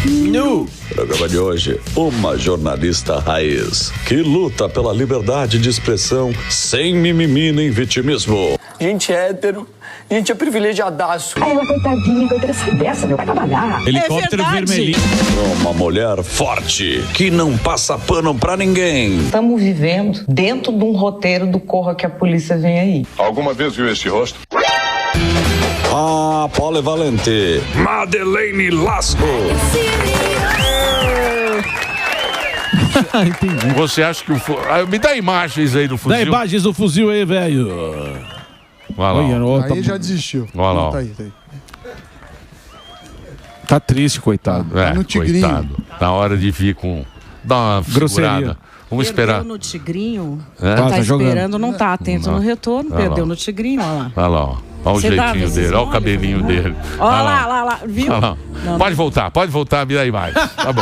No programa de hoje, uma jornalista raiz que luta pela liberdade de expressão sem mimimi nem vitimismo. Gente hétero, gente é privilegiadaço. Aí ela, coitadinha, coitada dessa, meu, vai trabalhar. Helicóptero vermelhinho. Uma mulher forte que não passa pano pra ninguém. Estamos vivendo dentro de um roteiro do Corra que a Polícia Vem Aí. Alguma vez viu este rosto? A polivalente Madeleine Lasco. Entendi. Você acha que me dá imagens aí do fuzil. Dá imagens do fuzil aí, velho. Olha lá. Aí já desistiu. Olha lá. Tá aí. Tá triste, coitado. É, no tigrinho. coitado. Na hora de vir com... Dá uma grosseria. segurada. Vamos esperar. Perdeu no tigrinho. É? Tá Tá jogando. esperando, não tá atento Não. no retorno. Olha Perdeu lá. no tigrinho, olha lá. Olha lá, ó. Olha o Você dá jeitinho esses dele, olha o olhos, cabelinho né? dele. Olha lá, viu? Olha lá. Não, Pode voltar, me dá imagens. Tá bom.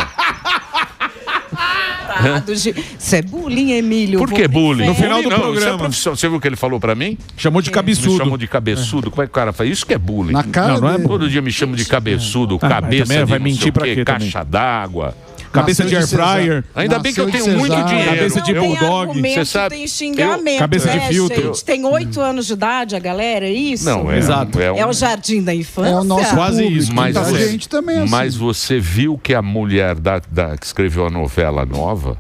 Isso é bullying, Emílio. Por que bullying? No final do Não, programa. isso é profissão. Você viu o que ele falou pra mim? Chamou de Me cabeçudo. chamou de cabeçudo. Como é que o cara faz? Isso que é bullying. Na cara Não é dele. Todo dia me chama de cabeçudo, mas cabeça também de vai não mentir sei o pra quê, quê também? caixa d'água. Cabeça de air fryer. Ainda bem que eu tenho muito dinheiro. Cabeça de Eu- bulldog. Você sabe, Tem xingamento, Cabeça de né, filtro. gente? Tem 8 anos de idade a galera, é isso? Não, é. Exato. É, um- É o jardim da infância? É o nosso Quase público. isso. Mas, Muita você, gente também é assim. mas você viu que a mulher que escreveu a novela nova,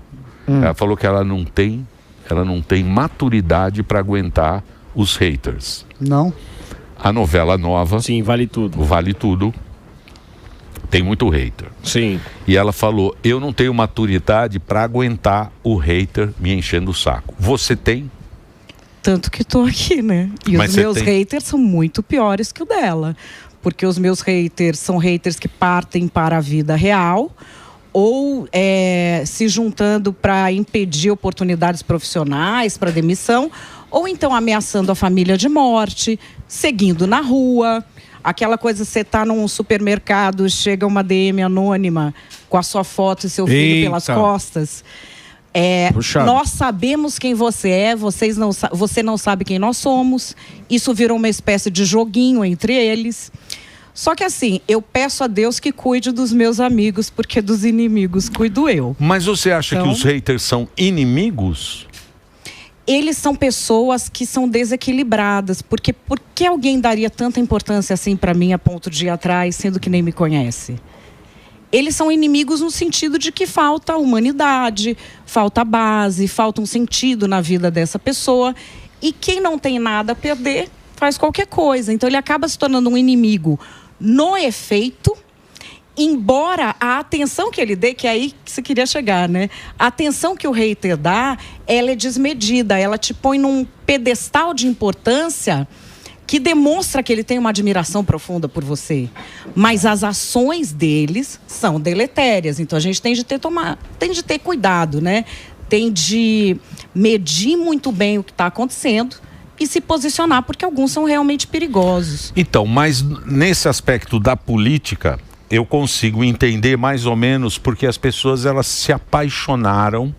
ela falou que ela não tem maturidade para aguentar os haters. Não. A novela nova, Sim, vale tudo. o Vale Tudo, tem muito hater. Sim. E ela falou, eu não tenho maturidade para aguentar o hater me enchendo o saco. Você tem? Tanto que tô aqui, né? E Mas os você meus tem- haters são muito piores que o dela. Porque os meus haters são haters que partem para a vida real ou se juntando para impedir oportunidades profissionais, para demissão, ou então ameaçando a família de morte, seguindo na rua. Aquela coisa, você tá num supermercado, chega uma DM anônima com a sua foto e seu filho Eita. pelas costas. Puxado. Nós sabemos quem você é, você não sabe quem nós somos. Isso virou uma espécie de joguinho entre eles. Só que assim, eu peço a Deus que cuide dos meus amigos, porque dos inimigos cuido eu. Mas você acha Então- que os haters são inimigos? Eles são pessoas que são desequilibradas, porque por que alguém daria tanta importância assim para mim a ponto de ir atrás, sendo que nem me conhece? Eles são inimigos no sentido de que falta humanidade, falta base, falta um sentido na vida dessa pessoa. E quem não tem nada a perder, faz qualquer coisa. Então ele acaba se tornando um inimigo no efeito, embora a atenção que ele dê, que é aí que você queria chegar, né? A atenção que o hater dá, ela é desmedida, ela te põe num pedestal de importância que demonstra que ele tem uma admiração profunda por você. Mas as ações deles são deletérias, então a gente tem de ter cuidado, né? Tem de medir muito bem o que está acontecendo e se posicionar, porque alguns são realmente perigosos. Então, mas nesse aspecto da política, eu consigo entender mais ou menos porque as pessoas elas se apaixonaram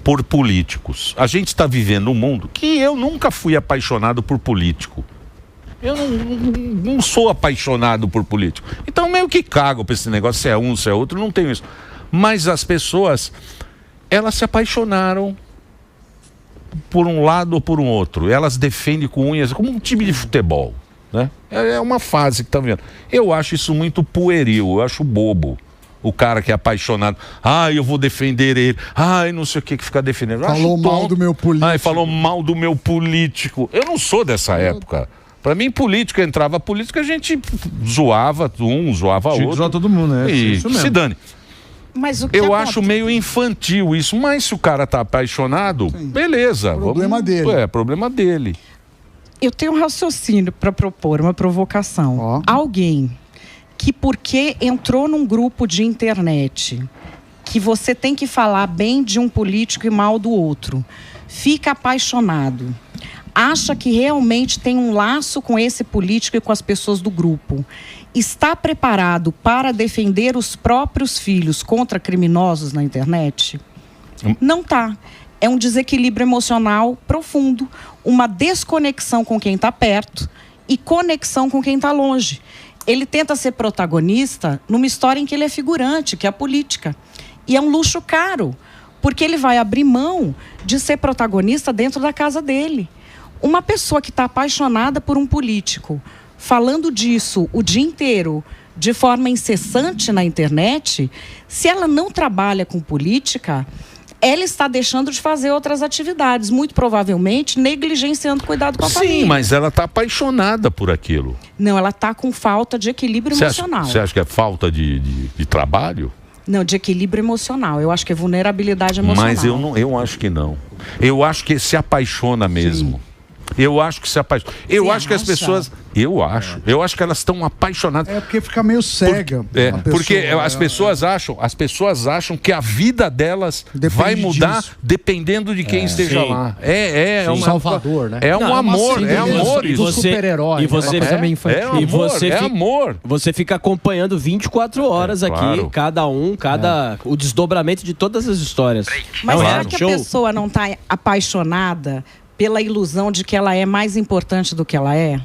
por políticos. A gente está vivendo um mundo que eu nunca fui apaixonado por político. Eu não sou apaixonado por político. Então meio que cago para esse negócio, se é um, se é outro, não tenho isso. Mas as pessoas, elas se apaixonaram por um lado ou por um outro. Elas defendem com unhas, como um time de futebol, né? É uma fase que está vendo. Eu acho isso muito pueril, eu acho bobo. O cara que é apaixonado, eu vou defender ele, não sei o que fica defendendo. Eu Falou acho mal tonto. do meu político. Falou mal do meu político. Eu não sou dessa época. Para mim, político, entrava político, a gente zoava zoava Tinha que outro. zoar todo mundo, né? E Isso mesmo. se dane. Mas o que Eu acontece? acho meio infantil isso, mas se o cara tá apaixonado, beleza. Problema dele. É, problema dele. Eu tenho um raciocínio para propor, uma provocação. Ó. Alguém que porque entrou num grupo de internet, que você tem que falar bem de um político e mal do outro, fica apaixonado, acha que realmente tem um laço com esse político e com as pessoas do grupo, está preparado para defender os próprios filhos contra criminosos na internet? Não está. É um desequilíbrio emocional profundo, uma desconexão com quem está perto e conexão com quem está longe. ele tenta ser protagonista numa história em que ele é figurante, que é a política. E é um luxo caro, porque ele vai abrir mão de ser protagonista dentro da casa dele. Uma pessoa que está apaixonada por um político, falando disso o dia inteiro, de forma incessante na internet, se ela não trabalha com política, ela está deixando de fazer outras atividades, muito provavelmente negligenciando o cuidado com a família. Sim, mas ela está apaixonada por aquilo. Não, ela está com falta de equilíbrio emocional. Você acha que é falta de trabalho? Não, de equilíbrio emocional. Eu acho que é vulnerabilidade emocional. Mas eu acho que não. Eu acho que se apaixona mesmo. Sim. Eu acho que se apaixona. Eu acho que as pessoas... Eu acho que elas estão apaixonadas. É porque fica meio cega. Porque as pessoas acham que a vida delas vai mudar dependendo de quem esteja lá. É um Salvador, né? É um amor, é amor. E você super-herói. E você é amor. Você fica acompanhando 24 horas aqui, claro. O desdobramento de todas as histórias. Mas será que a pessoa não está apaixonada pela ilusão de que ela é mais importante do que ela é?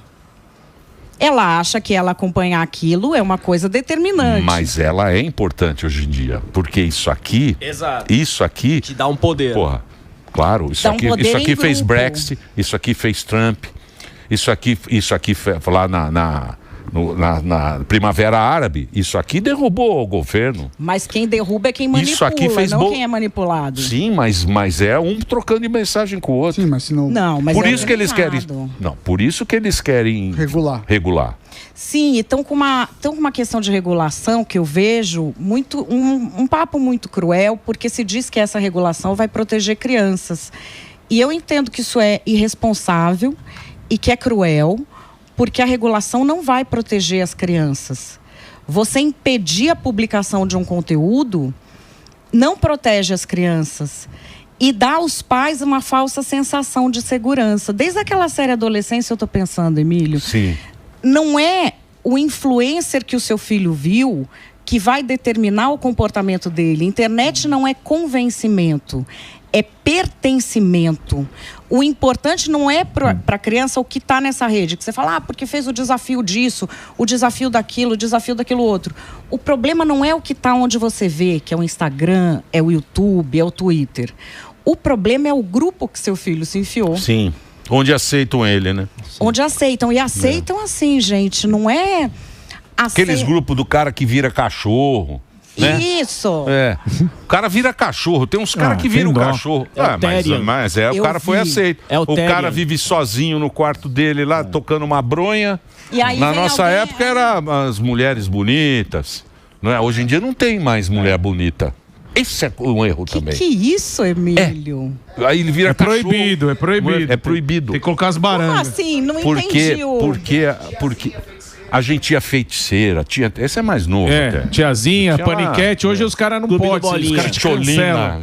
Ela acha que ela acompanhar aquilo é uma coisa determinante. Mas ela é importante hoje em dia, porque isso aqui te dá um poder. Porra, claro, isso aqui fez Brexit, isso aqui fez Trump, isso aqui lá na Primavera Árabe, isso aqui derrubou o governo. Mas quem derruba é quem manipula, isso aqui fez quem é manipulado. Sim, mas é um trocando de mensagem com o outro. Sim, mas se não... mas por isso que eles querem... Não, por isso que eles querem... Regular. Sim, e estão com uma questão de regulação que eu vejo muito um papo muito cruel, porque se diz que essa regulação vai proteger crianças. E eu entendo que isso é irresponsável e que é cruel, porque a regulação não vai proteger as crianças. Você impedir a publicação de um conteúdo não protege as crianças e dá aos pais uma falsa sensação de segurança. Desde aquela série Adolescência, eu estou pensando, Emílio. Sim. Não é o influencer que o seu filho viu que vai determinar o comportamento dele. Internet não é convencimento, é pertencimento. O importante não é para a criança o que está nessa rede, que você fala, porque fez o desafio disso, o desafio daquilo outro. O problema não é o que está onde você vê, que é o Instagram, é o YouTube, é o Twitter. O problema é o grupo que seu filho se enfiou. Sim, onde aceitam ele, né? Onde aceitam. E aceitam assim, gente, não é... Aqueles grupos do cara que vira cachorro. Né? Isso. O cara vira cachorro. Tem uns caras que viram cachorro. Mas o cara foi aceito. O cara vive sozinho no quarto dele lá, tocando uma bronha. E aí na nossa época era as mulheres bonitas. Não é? Hoje em dia não tem mais mulher bonita. Esse é um erro também. Que isso, Emílio? Aí ele vira cachorro. É proibido. É proibido. Tem que colocar as barangas. Como assim? Não entendi. Porque a gente tinha feiticeira, esse é mais novo. Até. Tiazinha, paniquete, hoje os caras não podem. Os caras te cancelam.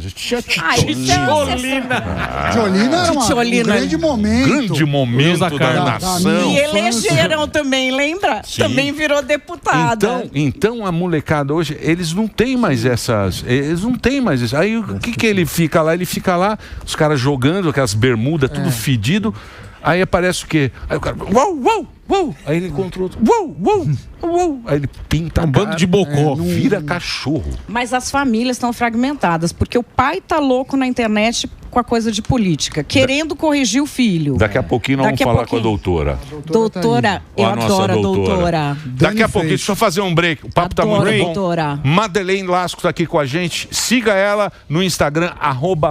Tiolina era um grande momento. Grande momento da nação. E elegeram também, lembra? Sim. Também virou deputada. Então a molecada hoje, eles não têm mais essas... Eles não têm mais isso. Aí o que ele fica lá? Ele fica lá, os caras jogando aquelas bermudas, tudo fedido. Aí aparece o quê? Aí o cara... Uou! Aí ele encontra outro. Uou! Aí ele pinta um bando de bocó. Vira cachorro. Mas as famílias estão fragmentadas, porque o pai tá louco na internet com a coisa de política, querendo corrigir o filho. Daqui a pouquinho nós vamos falar com a doutora. Doutora, eu adoro a doutora. Daqui a pouquinho, deixa eu fazer um break. O papo tá muito bom. Doutora. Madeleine Lasco tá aqui com a gente. Siga ela no Instagram,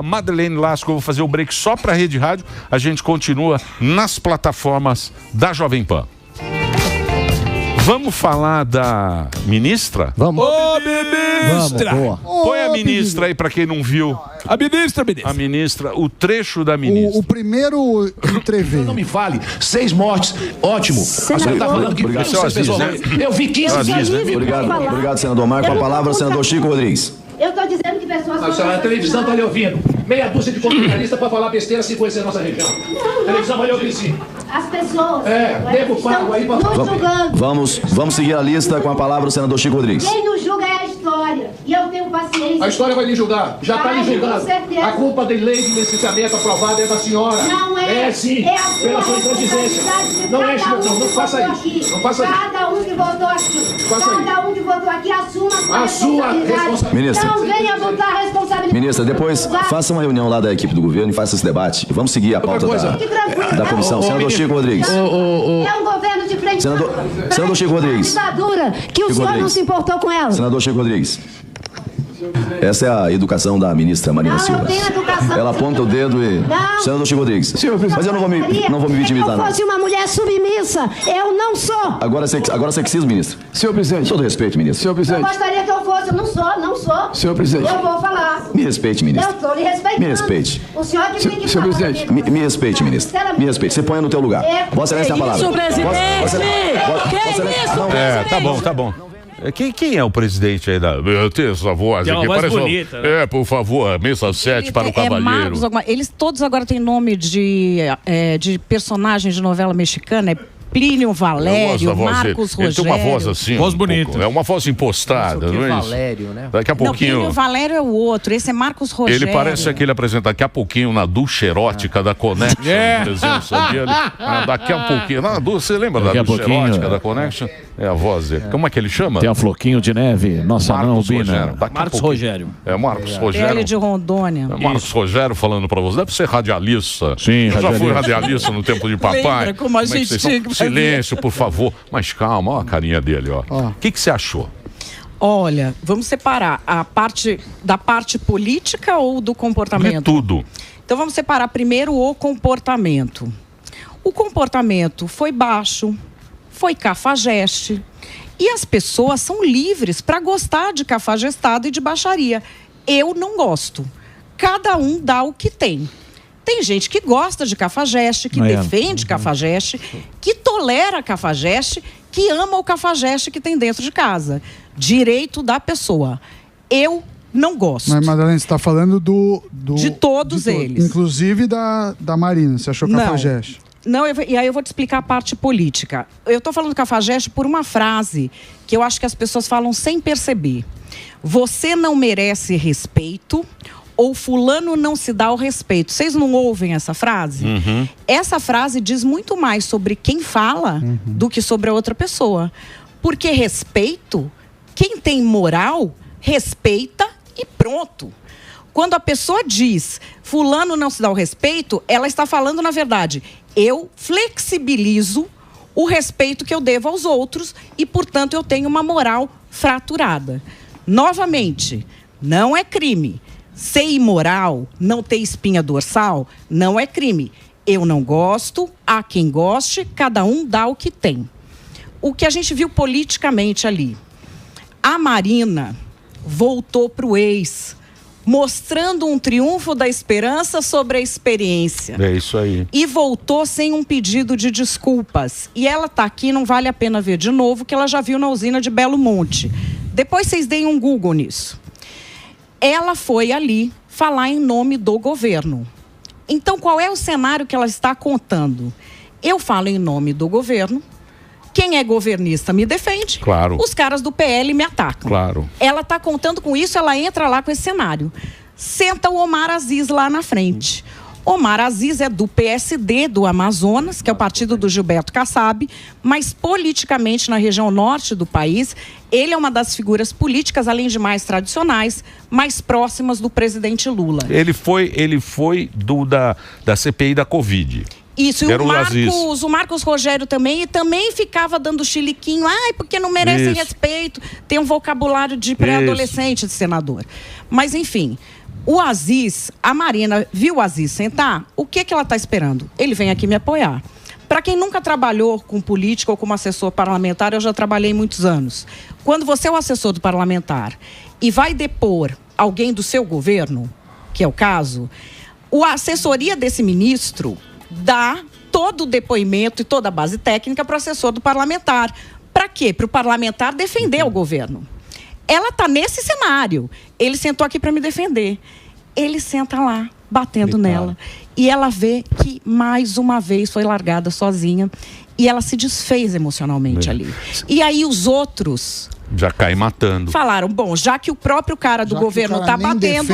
@Madeleine Lasco. Eu vou fazer o break só pra Rede Rádio. A gente continua nas plataformas da Jovem Pan. Vamos falar da ministra? Vamos. Ô, ministra! Vamos, põe a ministra aí pra quem não viu. A ministra. A ministra, o trecho da ministra. O primeiro entrevê. Não me fale. 6 mortes, ótimo. A senhora tá falando que... Obrigado, senhor Aziz, né? Eu vi 15 dias. Obrigado, senador Marco. Com a palavra, senador Chico Rodrigues. Eu estou dizendo que pessoas... A televisão está lhe ouvindo. Meia dúzia de comentarista para falar besteira sem conhecer a nossa região. A televisão vai lhe ouvir sim. As pessoas... nego pago aí para... Nos julgando. Vamos seguir a lista com a palavra o senador Chico Rodrigues. Quem nos julga é a história. história. E eu tenho paciência. A história vai lhe julgar. Já está lhe julgando. Com certeza. A culpa da lei de licenciamento aprovada é da senhora. Não é. É sim. É a sua pela sua intransigência. Não faça isso. Não faça isso. Cada um que votou aqui. Cada um que votou aqui assuma a sua responsabilidade. Ministra. Não venha botar a responsabilidade. Ministra, depois faça uma reunião lá da equipe do governo e faça esse debate. Vamos seguir a pauta da comissão. Senador Chico Rodrigues. É um governo de frente. Senador Chico Rodrigues. Ditadura que o senhor não se importou com ela. Senador Chico Rodrigues. Essa é a educação da ministra Marina Silva. Não tem educação. Ela aponta o dedo e... Não. Senador Chico Rodrigues. Mas eu não vou me vitimizar, Se eu fosse uma mulher submissa, eu não sou. Agora sexismo, ministro. Senhor presidente. Todo respeito, ministro. Senhor presidente. Eu gostaria que eu fosse, eu não sou. Senhor presidente. Eu vou falar. Me respeite, ministro. Eu estou lhe respeitando. Me respeite. O senhor que tem que Senhor falar. presidente. Me respeite, ministro. Me respeite. Você ponha no teu lugar. Vossa Excelência tem a palavra. Isso, presidente! Tá bom. Quem é o presidente aí da... Eu tenho essa voz tem aqui. uma voz bonita, né? Por favor, mesa 7 para o cavalheiro. Eles todos agora têm nome de personagem de novela mexicana. Plínio Valério, Marcos Rogério. Ele tem uma voz assim. Voz bonita. É uma voz impostada, não é isso? Valério, né? Daqui a pouquinho... Não, Plínio Valério é o outro. Esse é Marcos Rogério. Ele parece aquele apresentador. Daqui a pouquinho na ducha erótica da Connection. Por exemplo, sabia? Daqui a pouquinho. Você lembra da ducha erótica da Connection? É a voz dele. Como é que ele chama? Tem a Floquinho de Neve, nossa não Bina. Marcos Rogério. É Marcos Rogério. Ele de Rondônia. É Marcos Rogério falando pra você. Deve ser radialista. Sim, já fui radialista no tempo de papai. Lembra como a gente tinha que fazer? Silêncio, por favor. Mas calma, olha a carinha dele, ó. O que você achou? Olha, vamos separar da parte política ou do comportamento? De tudo. Então vamos separar primeiro o comportamento. O comportamento foi baixo, foi cafajeste. E as pessoas são livres para gostar de cafajestado e de baixaria. Eu não gosto. Cada um dá o que tem. Tem gente que gosta de cafajeste, que defende cafajeste, que tolera cafajeste, que ama o cafajeste que tem dentro de casa. Direito da pessoa. Eu não gosto. Mas, Madalena, você está falando de todos eles. Inclusive da Marina. Você achou cafajeste? Não, e aí eu vou te explicar a parte política. Eu estou falando cafajeste por uma frase que eu acho que as pessoas falam sem perceber. Você não merece respeito... ou fulano não se dá o respeito. Vocês não ouvem essa frase? Uhum. Essa frase diz muito mais sobre quem fala do que sobre a outra pessoa. Porque respeito, quem tem moral, respeita e pronto. Quando a pessoa diz fulano não se dá o respeito, ela está falando, na verdade, eu flexibilizo o respeito que eu devo aos outros e, portanto, eu tenho uma moral fraturada. Novamente, não é crime. Ser imoral, não ter espinha dorsal, não é crime. Eu não gosto, há quem goste, cada um dá o que tem. O que a gente viu politicamente ali. A Marina voltou para o ex, mostrando um triunfo da esperança sobre a experiência. É isso aí. E voltou sem um pedido de desculpas. E ela está aqui, não vale a pena ver de novo, que ela já viu na usina de Belo Monte. Depois vocês deem um Google nisso. Ela foi ali falar em nome do governo. Então, qual é o cenário que ela está contando? Eu falo em nome do governo. Quem é governista me defende. Claro. Os caras do PL me atacam. Claro. Ela está contando com isso, ela entra lá com esse cenário. Senta o Omar Aziz lá na frente. Omar Aziz é do PSD do Amazonas, que é o partido do Gilberto Kassab, mas politicamente na região norte do país, ele é uma das figuras políticas, além de mais tradicionais, mais próximas do presidente Lula. Ele foi da CPI da Covid. Isso, e o Marcos Rogério também, e também ficava dando chiliquinho, porque não merecem respeito, tem um vocabulário de pré-adolescente de senador. Mas, enfim... O Aziz, a Marina viu o Aziz sentar, o que ela está esperando? Ele vem aqui me apoiar. Para quem nunca trabalhou com política ou como assessor parlamentar, eu já trabalhei muitos anos. Quando você é o assessor do parlamentar e vai depor alguém do seu governo, que é o caso, a assessoria desse ministro dá todo o depoimento e toda a base técnica para o assessor do parlamentar. Para quê? Para o parlamentar defender o governo. Ela está nesse cenário. Ele sentou aqui para me defender. Ele senta lá, batendo nela. E ela vê que, mais uma vez, foi largada sozinha. E ela se desfez emocionalmente ali. E aí os outros Já cai matando. Falaram, bom, já que o próprio cara do governo tá batendo,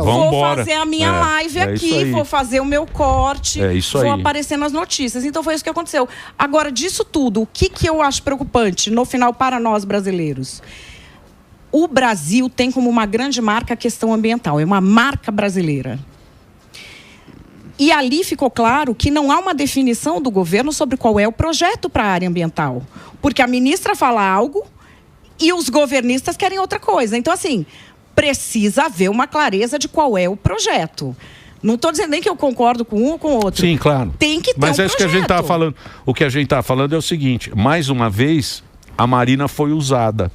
vou fazer a minha live aqui, vou fazer o meu corte, vou aparecer nas notícias. Então foi isso que aconteceu. Agora, disso tudo, o que eu acho preocupante, no final, para nós brasileiros? O Brasil tem como uma grande marca a questão ambiental, é uma marca brasileira. E ali ficou claro que não há uma definição do governo sobre qual é o projeto para a área ambiental. Porque a ministra fala algo e os governistas querem outra coisa. Então, assim, precisa haver uma clareza de qual é o projeto. Não estou dizendo nem que eu concordo com um ou com o outro. Sim, claro. Tem que ter Mas é isso projeto. que a gente estava falando. O que a gente estava falando é o seguinte, mais uma vez, a Marina foi usada.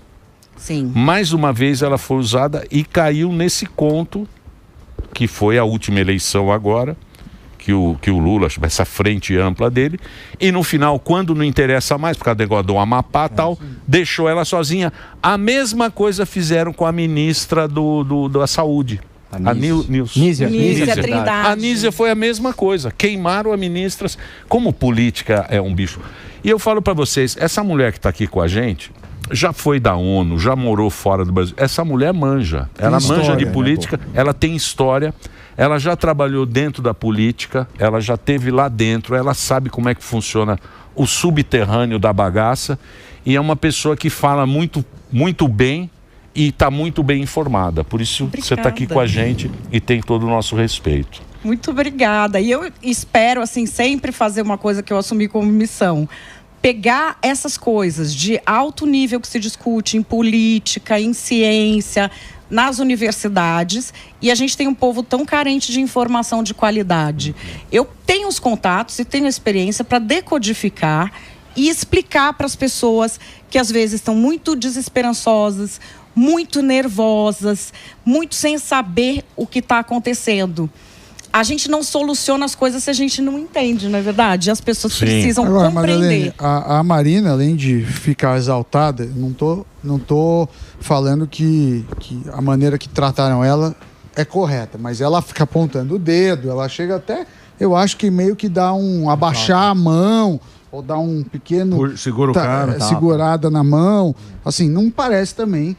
Sim. Mais uma vez ela foi usada e caiu nesse conto, que foi a última eleição agora, que o Lula, essa frente ampla dele, e no final, quando não interessa mais, por causa do negócio do Amapá e tal, deixou ela sozinha. A mesma coisa fizeram com a ministra da Saúde. A Nízia Trindade. A Nízia foi a mesma coisa. Queimaram a ministra. Como política é um bicho. E eu falo para vocês, essa mulher que está aqui com a gente, já foi da ONU, já morou fora do Brasil. Essa mulher manja. Ela manja de política, ela tem história. Ela já trabalhou dentro da política, ela já esteve lá dentro, ela sabe como é que funciona o subterrâneo da bagaça e é uma pessoa que fala muito, muito bem e está muito bem informada. Por isso você está aqui com a gente e tem todo o nosso respeito. Muito obrigada. E eu espero, assim, sempre fazer uma coisa que eu assumi como missão. Pegar essas coisas de alto nível que se discute em política, em ciência, nas universidades, e a gente tem um povo tão carente de informação de qualidade. Eu tenho os contatos e tenho a experiência para decodificar e explicar para as pessoas que às vezes estão muito desesperançosas, muito nervosas, muito sem saber o que está acontecendo. A gente não soluciona as coisas se a gente não entende, não é verdade? As pessoas precisam compreender. Madalene, a Marina, além de ficar exaltada, não tô falando que a maneira que trataram ela é correta, mas ela fica apontando o dedo, ela chega até, eu acho que meio que dá abaixar a mão, ou dar um pequeno... Segura o cara. Segurada na mão. Assim, não parece também...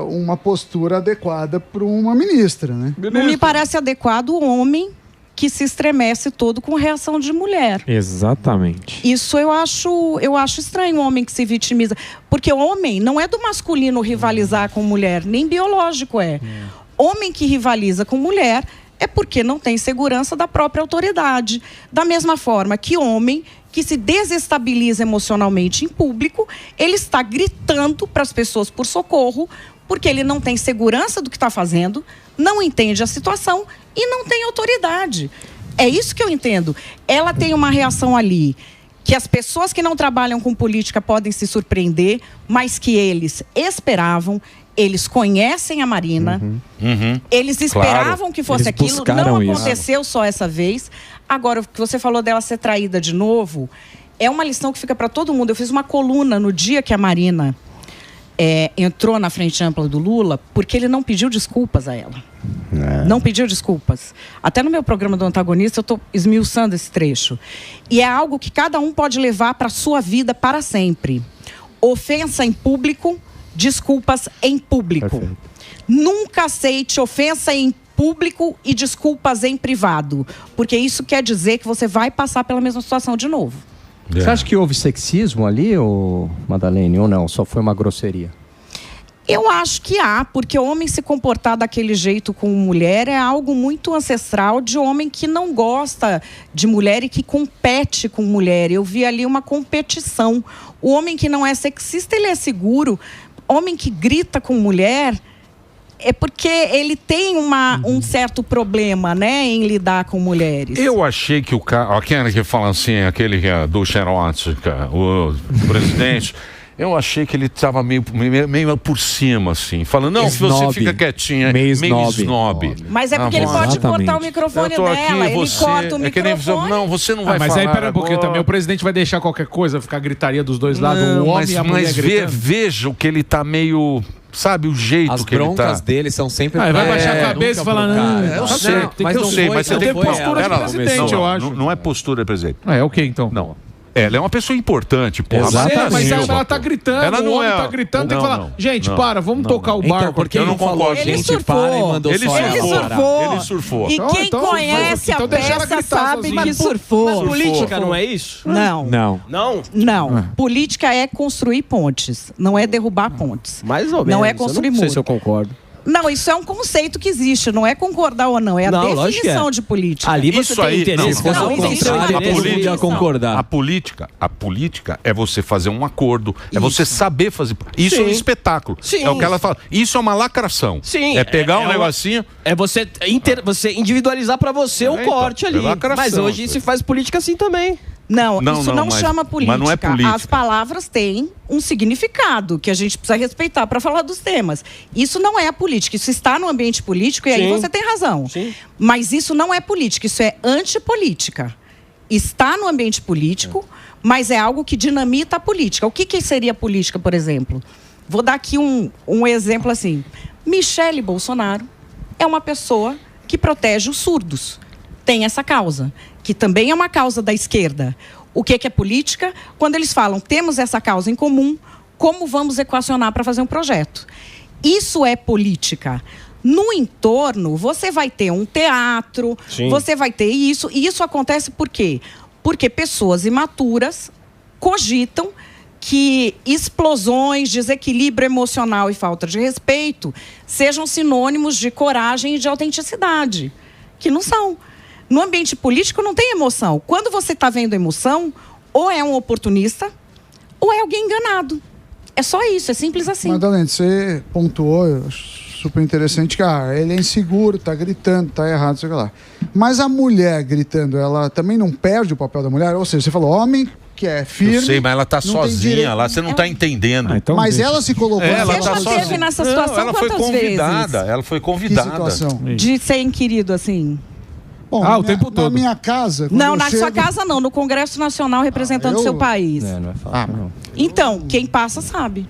uma postura adequada para uma ministra, né? Não me parece adequado o homem que se estremece todo com reação de mulher. Exatamente. Isso eu acho estranho, o homem que se vitimiza. Porque o homem não é do masculino rivalizar com mulher, nem biológico é. Homem que rivaliza com mulher é porque não tem segurança da própria autoridade. Da mesma forma que homem que se desestabiliza emocionalmente em público, ele está gritando para as pessoas por socorro, porque ele não tem segurança do que está fazendo, não entende a situação e não tem autoridade. É isso que eu entendo. Ela tem uma reação ali, que as pessoas que não trabalham com política podem se surpreender, mas que eles esperavam. Eles conhecem a Marina, eles esperavam que fosse aquilo, não aconteceu só essa vez. Agora, o que você falou dela ser traída de novo, é uma lição que fica para todo mundo. Eu fiz uma coluna no dia que a Marina entrou na frente ampla do Lula, porque ele não pediu desculpas a ela. Não pediu desculpas. Até no meu programa do Antagonista, eu estou esmiuçando esse trecho. E é algo que cada um pode levar para a sua vida para sempre. Ofensa em público, desculpas em público. Perfeito. Nunca aceite ofensa em público e desculpas em privado, porque isso quer dizer que você vai passar pela mesma situação de novo. Você acha que houve sexismo ali, Madalene, ou não? Só foi uma grosseria? Eu acho que há, porque o homem se comportar daquele jeito com mulher é algo muito ancestral de homem que não gosta de mulher e que compete com mulher. Eu vi ali uma competição. O homem que não é sexista, ele é seguro. Homem que grita com mulher é porque ele tem um certo problema, né, em lidar com mulheres. Eu achei que o cara, aquele que fala assim, aquele que é do Xerox, o presidente, eu achei que ele estava meio por cima, assim, falando, não, se você fica quietinha, meio snob. Mas é porque ele pode cortar o microfone dela, ele corta o microfone. Não, você não vai falar. Mas aí, pera um pouquinho também, o presidente vai deixar qualquer coisa, ficar gritaria dos dois lados, o homem e a mulher gritando. Mas veja o que ele tá meio... Sabe, o jeito que ele tá. As broncas dele são sempre... Vai baixar a cabeça e falar, não... Eu sei, mas você tem postura de presidente, eu acho. Não é postura de presidente. É o que então? Não. Ela é uma pessoa importante, porra. Mas ela tá gritando, ela não é... tá gritando, tem que falar, gente, vamos tocar o barco. Porque eu não concordo. Ele surfou. Ele surfou. E quem conhece a peça sabe que surfou. Mas política não é isso? Não. Não? Política é construir pontes, não é derrubar pontes. Mais ou menos. Não é construir muros. Não sei se eu concordo. Não, isso é um conceito que existe, não é concordar ou não, é a definição de política. Ali você isso tem aí, interesse, a concordar. A política é você fazer um acordo, é você saber fazer. Isso é um espetáculo. É o que ela fala. Isso é uma lacração. Sim. É pegar um negocinho. É você individualizar pra você o corte ali. Mas hoje se faz política assim também. Não, isso não chama política. Mas não é política. As palavras têm um significado que a gente precisa respeitar para falar dos temas. Isso não é a política, isso está no ambiente político e aí você tem razão. Sim. Mas isso não é política, isso é antipolítica. Está no ambiente político, mas é algo que dinamita a política. O que seria política, por exemplo? Vou dar aqui um exemplo assim. Michele Bolsonaro é uma pessoa que protege os surdos. Tem essa causa, que também é uma causa da esquerda. O que é política? Quando eles falam, temos essa causa em comum, como vamos equacionar para fazer um projeto? Isso é política. No entorno, você vai ter um teatro, você vai ter isso. E isso acontece por quê? Porque pessoas imaturas cogitam que explosões, desequilíbrio emocional e falta de respeito sejam sinônimos de coragem e de autenticidade, que não são. No ambiente político não tem emoção. Quando você está vendo emoção, ou é um oportunista, ou é alguém enganado. É só isso, é simples assim. Madalena, você pontuou, eu acho super interessante, que ele é inseguro, tá gritando, tá errado, sei lá. Mas a mulher gritando, ela também não perde o papel da mulher? Ou seja, você falou, homem que é firme... Eu sei, mas ela tá sozinha lá, você não tá entendendo. Então mas ela se colocou... Ela tá já teve nessa situação ela quantas foi convidada, vezes? Ela foi convidada. Que situação? De ser inquirido, assim... Bom, o tempo todo. Na minha casa... Não, na sua casa não, no Congresso Nacional representando o seu país. Não é fácil, não. Então, quem passa sabe.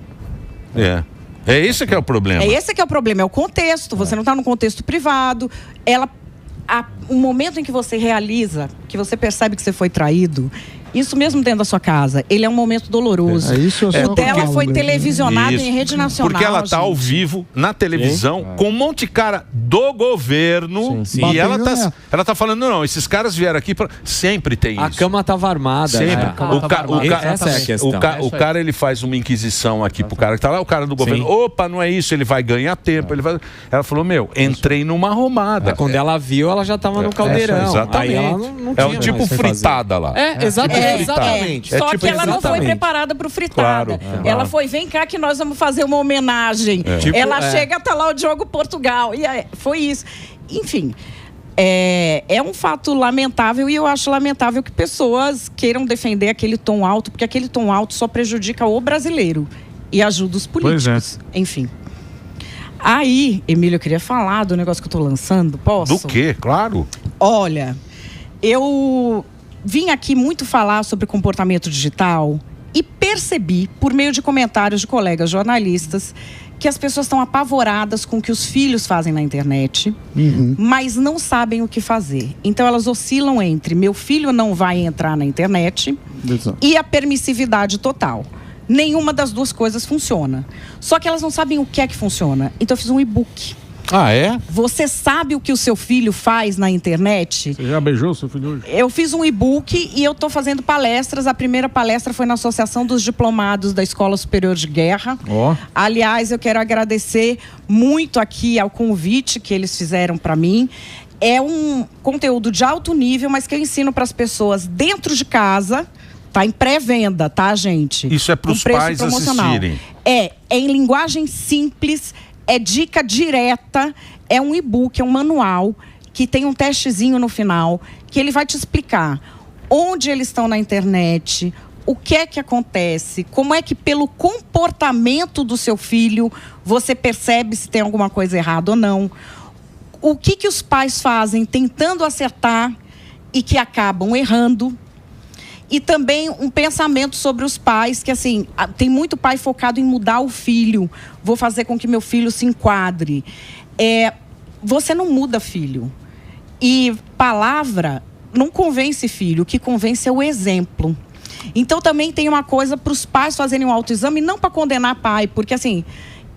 É esse que é o problema. É esse que é o problema, é o contexto. Você não está no contexto privado. O momento em que você realiza, que você percebe que você foi traído, isso mesmo dentro da sua casa, ele é um momento doloroso. O dela foi televisionado em rede nacional. Porque ela está ao vivo, na televisão, com um monte de cara do governo. E ela tá falando, não, esses caras vieram aqui pra... Sempre tem isso. A cama estava armada. Sempre. Essa é a questão. O cara, ele faz uma inquisição aqui pro cara que tá lá, o cara do governo, opa, não é isso, ele vai ganhar tempo. Ela falou, entrei numa arrumada. Quando ela viu, ela já estava no caldeirão. Exatamente. Aí ela não é um tipo fritada lá. Exatamente. Só que ela não foi preparada para o fritada. Ela foi, vem cá que nós vamos fazer uma homenagem. Ela chega, tá lá o Diogo Portugal. E foi isso. Enfim, é um fato lamentável e eu acho lamentável que pessoas queiram defender aquele tom alto, porque aquele tom alto só prejudica o brasileiro e ajuda os políticos. Enfim. Aí, Emílio, eu queria falar do negócio que eu tô lançando. Posso? Do quê? Claro. Olha, eu vim aqui muito falar sobre comportamento digital e percebi, por meio de comentários de colegas jornalistas, que as pessoas estão apavoradas com o que os filhos fazem na internet, mas não sabem o que fazer. Então elas oscilam entre meu filho não vai entrar na internet e a permissividade total. Nenhuma das duas coisas funciona. Só que elas não sabem o que é que funciona. Então eu fiz um e-book. Ah, é? Você sabe o que o seu filho faz na internet? Você já beijou o seu filho hoje? Eu fiz um e-book e eu estou fazendo palestras. A primeira palestra foi na Associação dos Diplomados da Escola Superior de Guerra. Aliás, eu quero agradecer muito aqui ao convite que eles fizeram para mim. É um conteúdo de alto nível, mas que eu ensino para as pessoas dentro de casa. Tá em pré-venda, tá, gente? Isso é para os pais assistirem. É em linguagem simples, é dica direta, é um e-book, é um manual que tem um testezinho no final, que ele vai te explicar onde eles estão na internet, o que é que acontece, como é que pelo comportamento do seu filho você percebe se tem alguma coisa errada ou não, o que os pais fazem tentando acertar e que acabam errando. E também um pensamento sobre os pais, que assim, tem muito pai focado em mudar o filho. Vou fazer com que meu filho se enquadre. Você não muda filho. E palavra não convence filho, o que convence é o exemplo. Então também tem uma coisa para os pais fazerem um autoexame, não para condenar pai, porque assim,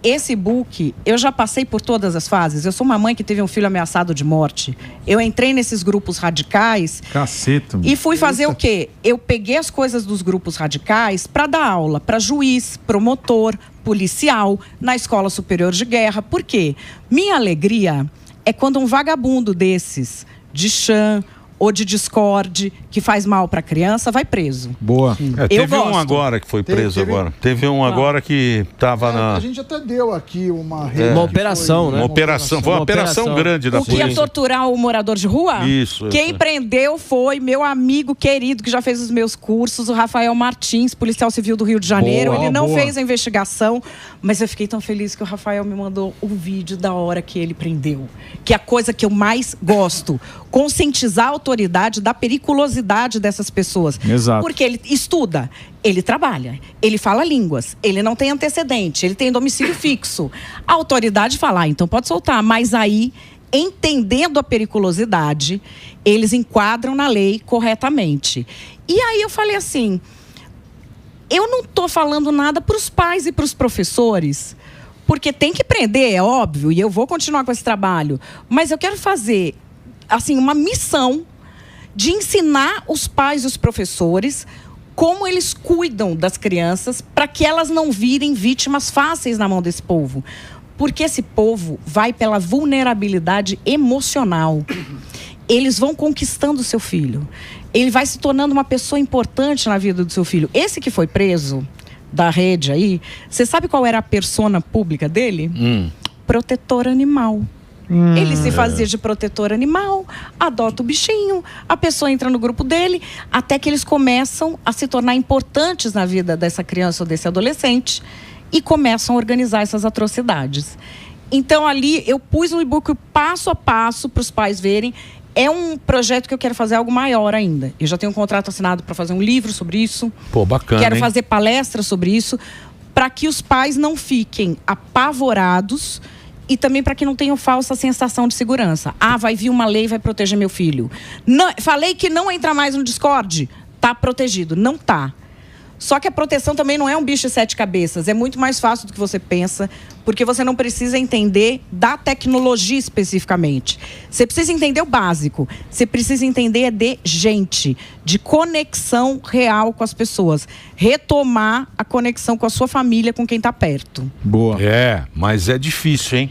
esse book, eu já passei por todas as fases. Eu sou uma mãe que teve um filho ameaçado de morte. Eu entrei nesses grupos radicais. Caceta. E fui fazer o quê? Eu peguei as coisas dos grupos radicais para dar aula para juiz, promotor, policial, na Escola Superior de Guerra. Por quê? Minha alegria é quando um vagabundo desses, de chã ou de Discord, que faz mal para a criança, vai preso. Boa. Teve um agora que foi preso agora. Teve um agora que estava na... A gente até deu aqui uma... Uma operação, né? Uma operação. Foi uma operação grande da polícia. O que ia torturar o morador de rua? Isso. Quem prendeu foi meu amigo querido, que já fez os meus cursos, o Rafael Martins, policial civil do Rio de Janeiro. Ele não fez a investigação, mas eu fiquei tão feliz que o Rafael me mandou o vídeo da hora que ele prendeu. Que é a coisa que eu mais gosto. Conscientizar a autoridade da periculosidade dessas pessoas. Exato. Porque ele estuda, ele trabalha, ele fala línguas, ele não tem antecedente, ele tem domicílio fixo. A autoridade fala, então pode soltar, mas aí, entendendo a periculosidade, eles enquadram na lei corretamente. E aí eu falei assim, eu não estou falando nada para os pais e para os professores, porque tem que prender, é óbvio, e eu vou continuar com esse trabalho, mas eu quero fazer assim, uma missão de ensinar os pais e os professores como eles cuidam das crianças para que elas não virem vítimas fáceis na mão desse povo. Porque esse povo vai pela vulnerabilidade emocional. Eles vão conquistando o seu filho. Ele vai se tornando uma pessoa importante na vida do seu filho. Esse que foi preso da rede aí, você sabe qual era a persona pública dele? Protetor animal. Ele se fazia de protetor animal, adota o bichinho, a pessoa entra no grupo dele, até que eles começam a se tornar importantes na vida dessa criança ou desse adolescente e começam a organizar essas atrocidades. Então ali eu pus um e-book passo a passo para os pais verem. É um projeto que eu quero fazer algo maior ainda. Eu já tenho um contrato assinado para fazer um livro sobre isso. Pô, bacana, Quero hein? fazer palestras sobre isso, para que os pais não fiquem apavorados e também para que não tenham falsa sensação de segurança. Ah, vai vir uma lei e vai proteger meu filho. Não, falei que não entra mais no Discord. Tá protegido. Não tá. Só que a proteção também não é um bicho de 7 cabeças. É muito mais fácil do que você pensa, porque você não precisa entender da tecnologia especificamente. Você precisa entender o básico. Você precisa entender de gente, de conexão real com as pessoas. Retomar a conexão com a sua família, com quem está perto. Boa. Mas é difícil, hein?